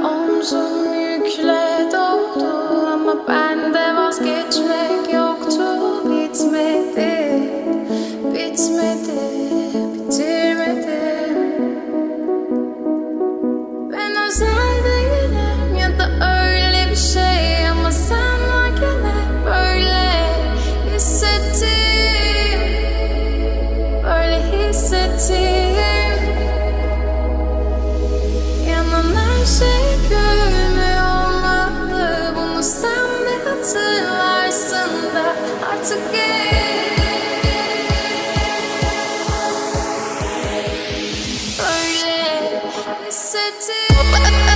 Omzum yükle doldu ama bende vazgeçmek yoktu. Bitmedi, bitmedi, bitirmedim. Ben özel değilim ya da öyle bir şey, ama sen varken hep böyle hissettim, böyle hissettim. Yanan her şey görünmüyor olmalı, bunu sen de hatırlarsın da artık böyle hissettim.